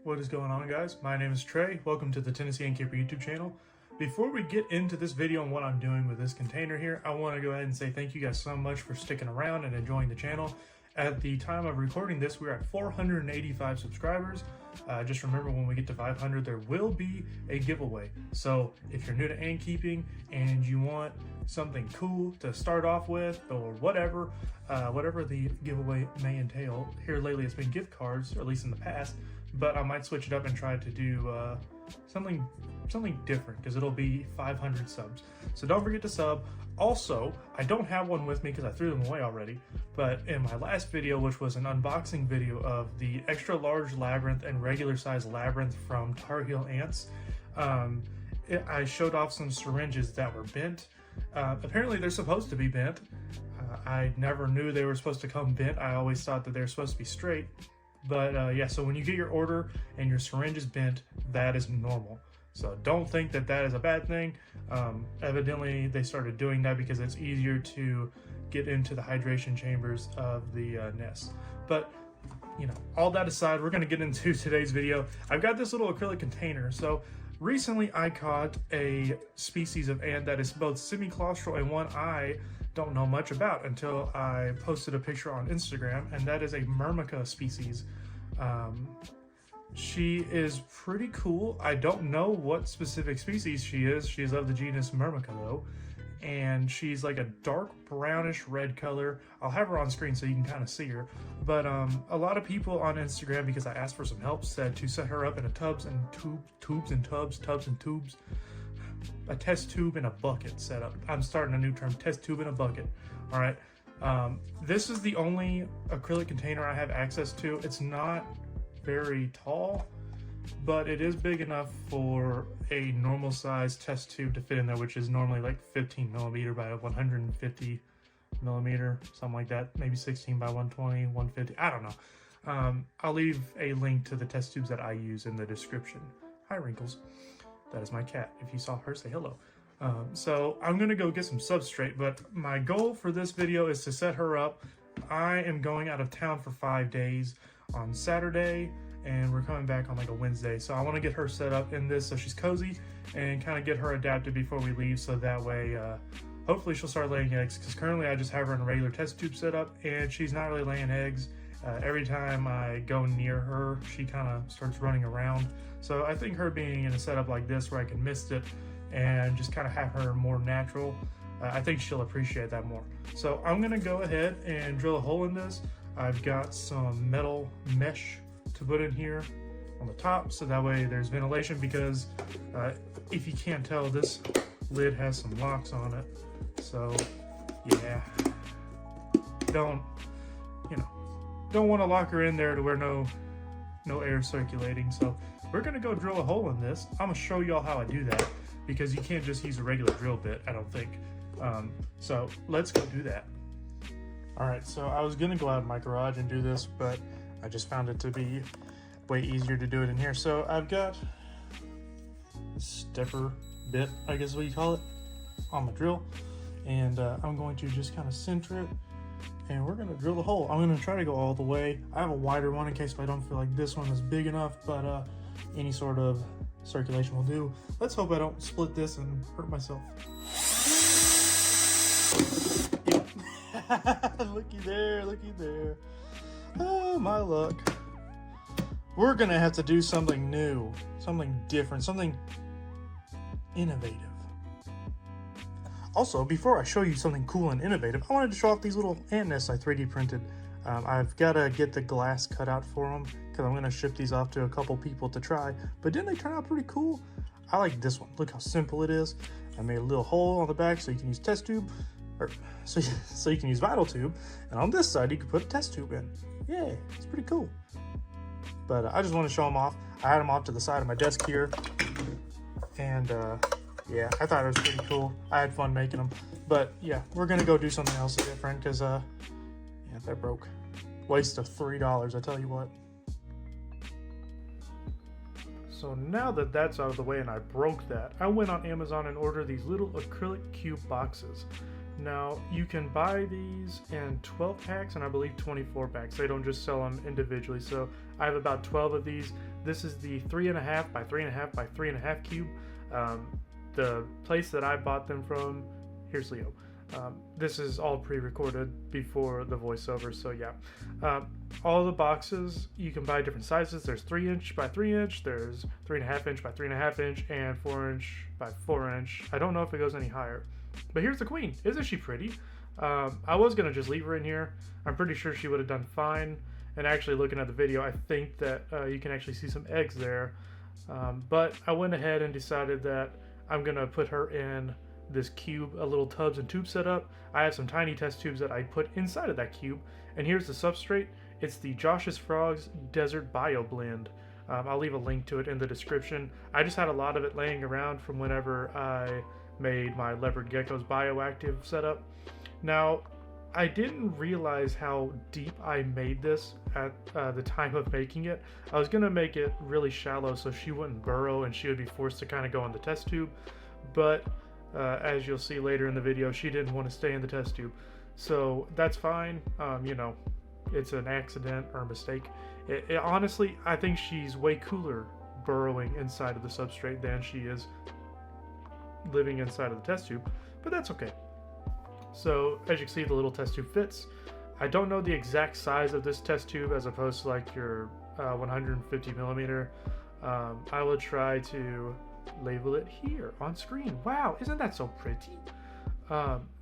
What is going on, guys? My name is Trey. Welcome to the Tennessee Innkeeper YouTube channel. Before we get into this video and what I'm doing with this container here, I want to go ahead and say thank you guys so much for sticking around and enjoying the channel. At the time of recording this, we're at 485 subscribers. Just remember, when we get to 500, there will be a giveaway. So if you're new to innkeeping and you want something cool to start off with, or whatever the giveaway may entail, here lately it's been gift cards, or at least in the past, but I might switch it up and try to do something different, because it'll be 500 subs. So don't forget to sub. Also, I don't have one with me because I threw them away already, but in my last video, which was an unboxing video of the extra large labyrinth and regular size labyrinth from Tar Heel Ants, I showed off some syringes that were bent. Apparently they're supposed to be bent. I never knew they were supposed to come bent. I always thought that they're supposed to be straight. But yeah, so when you get your order and your syringe is bent, that is normal. So don't think that that is a bad thing. Evidently they started doing that because it's easier to get into the hydration chambers of the nest. But you know, all that aside, we're going to get into today's video. I've got this little acrylic container. So recently I caught a species of ant that is both semi-claustral and one I don't know much about until I posted a picture on Instagram, and that is a Myrmica species. She is pretty cool. I don't know what specific species she is. She is of the genus Myrmica though, and she's like a dark brownish red color. I'll have her on screen so you can kind of see her. But a lot of people on Instagram, because I asked for some help, said to set her up in a tubs and tubes. A test tube and a bucket setup. I'm starting a new term, test tube and a bucket. All right. This is the only acrylic container I have access to. It's not very tall, but it is big enough for a normal size test tube to fit in there, which is normally like 15 millimeter by 150 millimeter, something like that. Maybe 16 by 120, 150. I don't know. I'll leave a link to the test tubes that I use in the description. Hi, Wrinkles. That is my cat. If you saw her, say hello. So I'm gonna go get some substrate, but my goal for this video is to set her up. I am going out of town for 5 days on Saturday, and we're coming back on like a Wednesday. So I want to get her set up in this so she's cozy and kind of get her adapted before we leave, so that way hopefully she'll start laying eggs, because currently I just have her in a regular test tube setup and she's not really laying eggs. Every time I go near her, she kind of starts running around. So I think her being in a setup like this where I can mist it and just kind of have her more natural, I think she'll appreciate that more. So I'm gonna go ahead and drill a hole in this. I've got some metal mesh to put in here on the top, so that way there's ventilation, because if you can't tell, this lid has some locks on it. So yeah, don't want to lock her in there to where no air circulating. So we're gonna go drill a hole in this. I'm gonna show y'all how I do that, because you can't just use a regular drill bit, I don't think. So let's go do that. All right, so I was gonna go out in my garage and do this, but I just found it to be way easier to do it in here. So I've got a stepper bit, I guess what you call it, on my drill, and I'm going to just kind of center it, and we're gonna drill the hole. I'm gonna try to go all the way. I have a wider one in case I don't feel like this one is big enough, but any sort of circulation will do. Let's hope I don't split this and hurt myself. Yep. Looky there, looky there. Oh, my luck. We're gonna have to do something new, something different, something innovative. Also, before I show you something cool and innovative, I wanted to show off these little ant nests I 3D printed. I've got to get the glass cut out for them, because I'm going to ship these off to a couple people to try. But didn't they turn out pretty cool? I like this one. Look how simple it is. I made a little hole on the back so you can use test tube, or so you can use vital tube. And on this side, you can put a test tube in. Yeah, it's pretty cool. But I just want to show them off. I had them off to the side of my desk here. And yeah, I thought it was pretty cool. I had fun making them. But yeah, we're going to go do something else different, because yeah, that broke. Waste of $3, I tell you what. So now that that's out of the way and I broke that, I went on Amazon and ordered these little acrylic cube boxes. Now, you can buy these in 12 packs and I believe 24 packs. They don't just sell them individually. So I have about 12 of these. This is the 3.5 by 3.5 by 3.5 cube. The place that I bought them from, here's Leo. This is all pre-recorded before the voiceover, so yeah. All the boxes, you can buy different sizes. There's 3" by 3", there's 3.5" by 3.5", and 4" by 4". I don't know if it goes any higher. But here's the queen. Isn't she pretty? I was going to just leave her in here. I'm pretty sure she would have done fine. And actually looking at the video, I think that you can actually see some eggs there. But I went ahead and decided that I'm going to put her in this cube, a little tubs and tube setup. I have some tiny test tubes that I put inside of that cube. And here's the substrate. It's the Josh's Frogs Desert Bio Blend. I'll leave a link to it in the description. I just had a lot of it laying around from whenever I made my leopard gecko's bioactive setup. Now, I didn't realize how deep I made this at the time of making it. I was gonna make it really shallow so she wouldn't burrow and she would be forced to kind of go in the test tube. But as you'll see later in the video, she didn't want to stay in the test tube. So that's fine. You know, it's an accident or a mistake. Honestly, I think she's way cooler burrowing inside of the substrate than she is living inside of the test tube, but that's okay. So as you can see, the little test tube fits. I don't know the exact size of this test tube as opposed to like your 150 millimeter. I will try to label it here on screen. Wow, isn't that so pretty?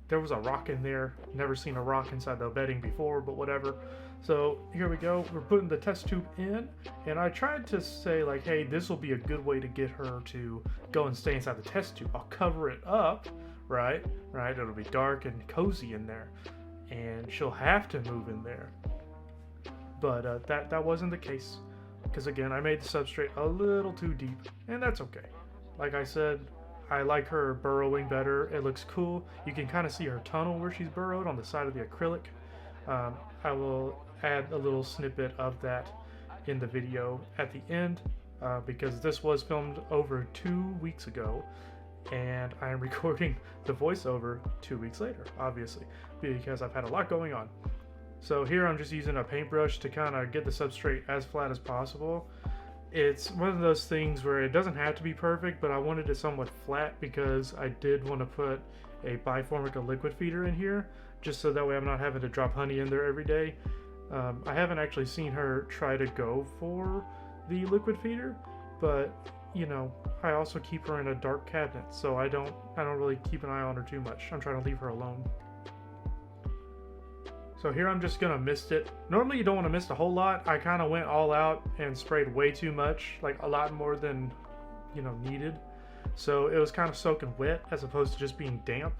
There was a rock in there. Never seen a rock inside the bedding before, but whatever. So here we go. We're putting the test tube in, and I tried to say like, hey, this will be a good way to get her to go and stay inside the test tube. I'll cover it up, right? It'll be dark and cozy in there, and she'll have to move in there. But that wasn't the case, because again, I made the substrate a little too deep, and that's okay. Like I said, I like her burrowing better. It looks cool. You can kind of see her tunnel where she's burrowed on the side of the acrylic. I will add a little snippet of that in the video at the end because this was filmed over 2 weeks ago and I am recording the voiceover 2 weeks later, obviously, because I've had a lot going on. So here I'm just using a paintbrush to kind of get the substrate as flat as possible. It's one of those things where it doesn't have to be perfect, but I wanted it somewhat flat because I did want to put a biformica liquid feeder in here, just so that way I'm not having to drop honey in there every day. I haven't actually seen her try to go for the liquid feeder, but you know, I also keep her in a dark cabinet, so I don't really keep an eye on her too much. I'm trying to leave her alone. So here I'm just gonna mist it. Normally you don't want to mist a whole lot. I kind of went all out and sprayed way too much, like a lot more than, you know, needed. So it was kind of soaking wet as opposed to just being damp.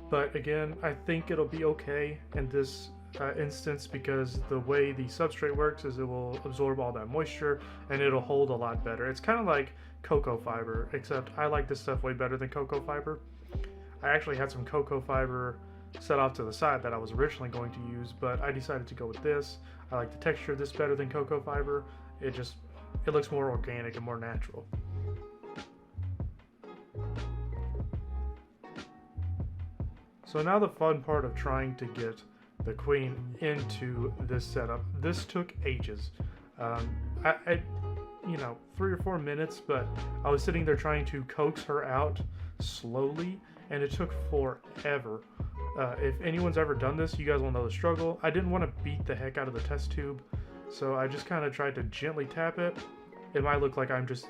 But again, I think it'll be okay in this instance because the way the substrate works is it will absorb all that moisture and it'll hold a lot better. It's kind of like cocoa fiber, except I like this stuff way better than cocoa fiber. I actually had some cocoa fiber set off to the side that I was originally going to use, but I decided to go with this. I like the texture of this better than cocoa fiber. It looks more organic and more natural. So now the fun part of trying to get the queen into this setup. This took ages. You know, 3 or 4 minutes, but I was sitting there trying to coax her out slowly, and it took forever. If anyone's ever done this, you guys will know the struggle. I didn't want to beat the heck out of the test tube, so I just kind of tried to gently tap it. It might look like I'm just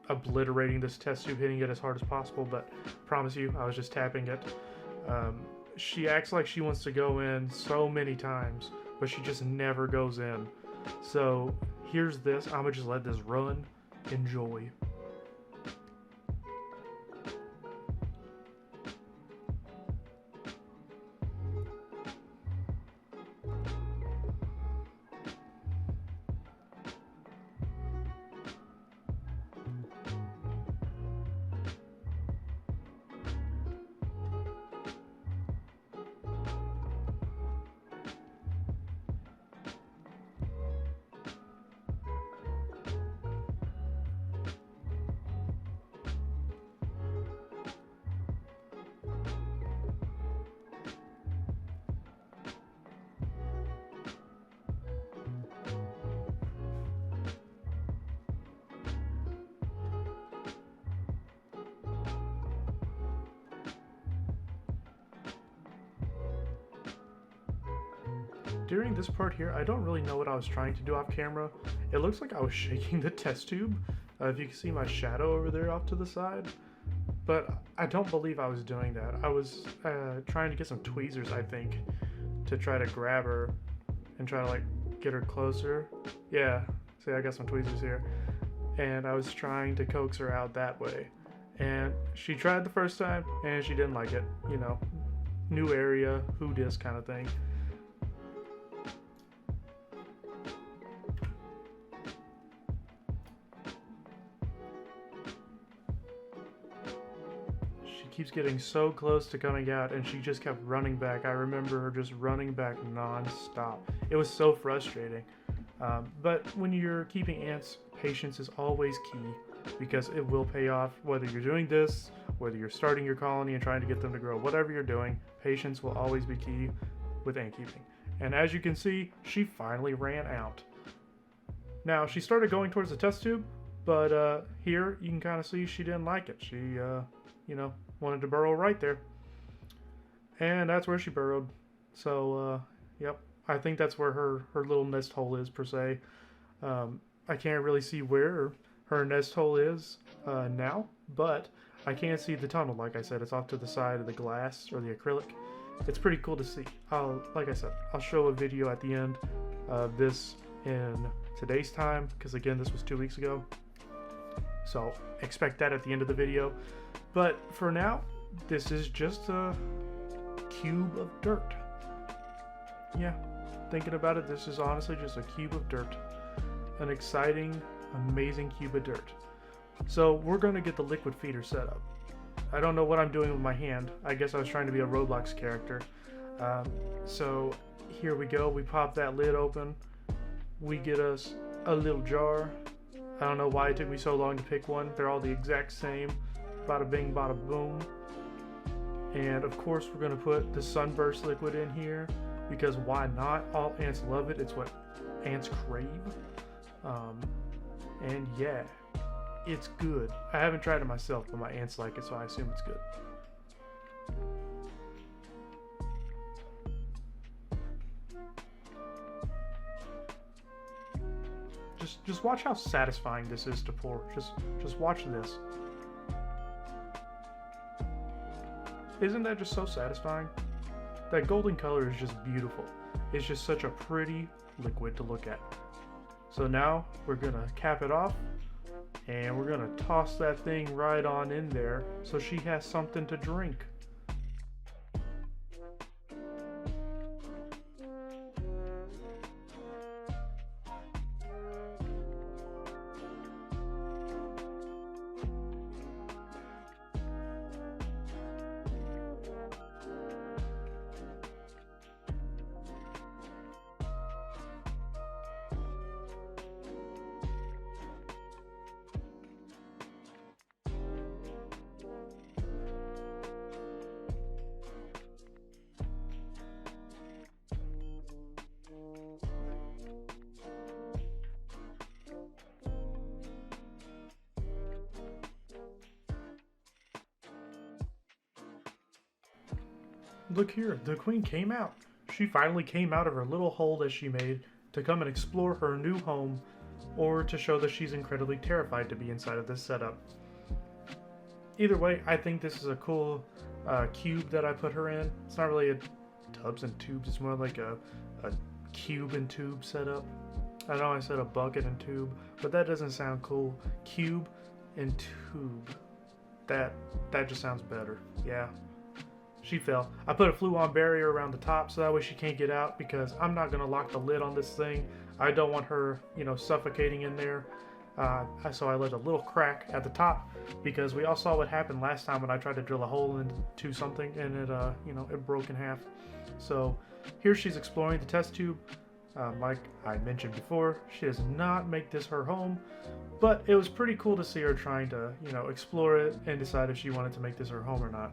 obliterating this test tube, hitting it as hard as possible, but I promise you, I was just tapping it. She acts like she wants to go in so many times, but she just never goes in. So here's this. I'm gonna just let this run. Enjoy. during this part here, I don't really know what I was trying to do off camera. It looks like I was shaking the test tube. If you can see my shadow over there off to the side. But I don't believe I was doing that. I was trying to get some tweezers, I think, to try to grab her and try to like get her closer. Yeah, see, I got some tweezers here. And I was trying to coax her out that way. And she tried the first time and she didn't like it. You know, new area, who dis kind of thing. Keeps getting so close to coming out and she just kept running back. I remember her just running back non-stop. It was so frustrating. But when you're keeping ants, patience is always key because it will pay off whether you're doing this, whether you're starting your colony and trying to get them to grow, whatever you're doing, patience will always be key with ant keeping. And as you can see, she finally ran out. Now she started going towards the test tube, but here you can kind of see she didn't like it. She, you know, wanted to burrow right there. And that's where she burrowed. So, yep. I think that's where her little nest hole is, per se. I can't really see where her nest hole is now, but I can see the tunnel. Like I said, it's off to the side of the glass or the acrylic. It's pretty cool to see. Like I said, I'll show a video at the end of this in today's time, because again, this was 2 weeks ago. So expect that at the end of the video. But for now, this is just a cube of dirt. Yeah, thinking about it, this is honestly just a cube of dirt. An exciting, amazing cube of dirt. So we're going to get the liquid feeder set up. I don't know what I'm doing with my hand. I guess I was trying to be a Roblox character. So here we go. We pop that lid open. We get us a little jar. I don't know why it took me so long to pick one. They're all the exact same. Bada bing, bada boom. And of course we're going to put the sunburst liquid in here, because why not? All ants love it. It's what ants crave. And yeah, it's good. I haven't tried it myself, but my ants like it, so I assume it's good. Just watch how satisfying this is to pour. Just watch this. Isn't that just so satisfying? That golden color is just beautiful. It's just such a pretty liquid to look at. So now we're gonna cap it off and we're gonna toss that thing right on in there so she has something to drink. Look here, the queen came out. She finally came out of her little hole that she made to come and explore her new home, or to show that she's incredibly terrified to be inside of this setup. Either way, I think this is a cool cube that I put her in. It's not really a tubs and tubes, it's more like a cube and tube setup. I know I said a bucket and tube, but that doesn't sound cool. Cube and tube. That just sounds better. Yeah. She fell. I put a fluon barrier around the top so that way she can't get out, because I'm not going to lock the lid on this thing. I don't want her, you know, suffocating in there. So I let a little crack at the top, because we all saw what happened last time when I tried to drill a hole into something and it, you know, it broke in half. So here she's exploring the test tube. Like I mentioned before, she does not make this her home, but it was pretty cool to see her trying to, you know, explore it and decide if she wanted to make this her home or not.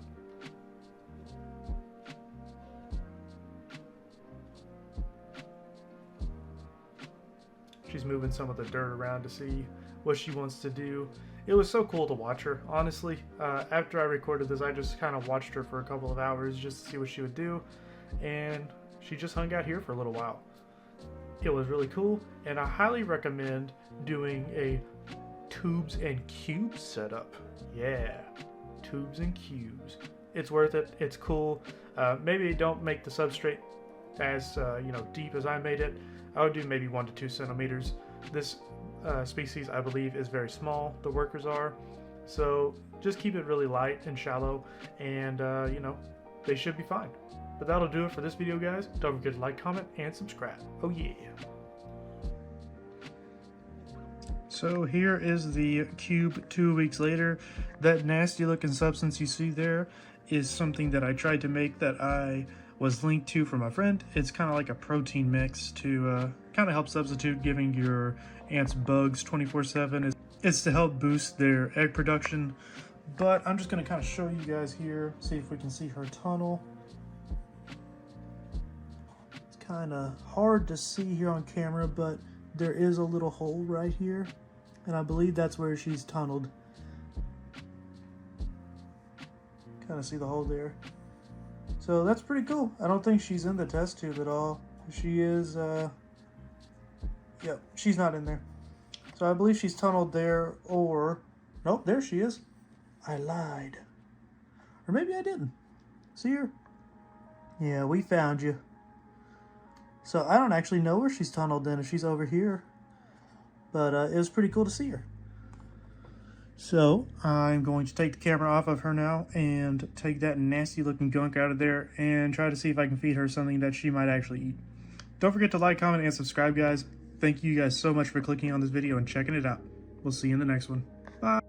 She's moving some of the dirt around to see what she wants to do. It was so cool to watch her, honestly. After I recorded this, I just kind of watched her for a couple of hours just to see what she would do. And she just hung out here for a little while. It was really cool, and I highly recommend doing a tubes and cubes setup. Yeah, tubes and cubes. It's worth it. It's cool. Maybe don't make the substrate as deep as I made it. I would do maybe 1 to 2 centimeters. This species, I believe, is very small. The workers are, so just keep it really light and shallow, and they should be fine. But that'll do it for this video, guys. Don't forget to like, comment, and subscribe. Oh yeah. So here is the cube 2 weeks later. That nasty looking substance you see there is something that I tried to make that I was linked to from a friend. It's kind of like a protein mix to kind of help substitute giving your ants bugs 24/7. It's to help boost their egg production. But I'm just going to kind of show you guys here, see if we can see her tunnel. It's kind of hard to see here on camera, but there is a little hole right here, and I believe that's where she's tunneled. Kind of see the hole there. So that's pretty cool. I don't think she's in the test tube at all. She is, yep, she's not in there. So I believe she's tunneled there, or, nope, there she is. I lied. Or maybe I didn't. See her? Yeah, we found you. So I don't actually know where she's tunneled in, if she's over here. But it was pretty cool to see her. So I'm going to take the camera off of her now and take that nasty looking gunk out of there and try to see if I can feed her something that she might actually eat. Don't forget to like, comment, and subscribe, guys. Thank you guys so much for clicking on this video and checking it out. We'll see you in the next one. Bye.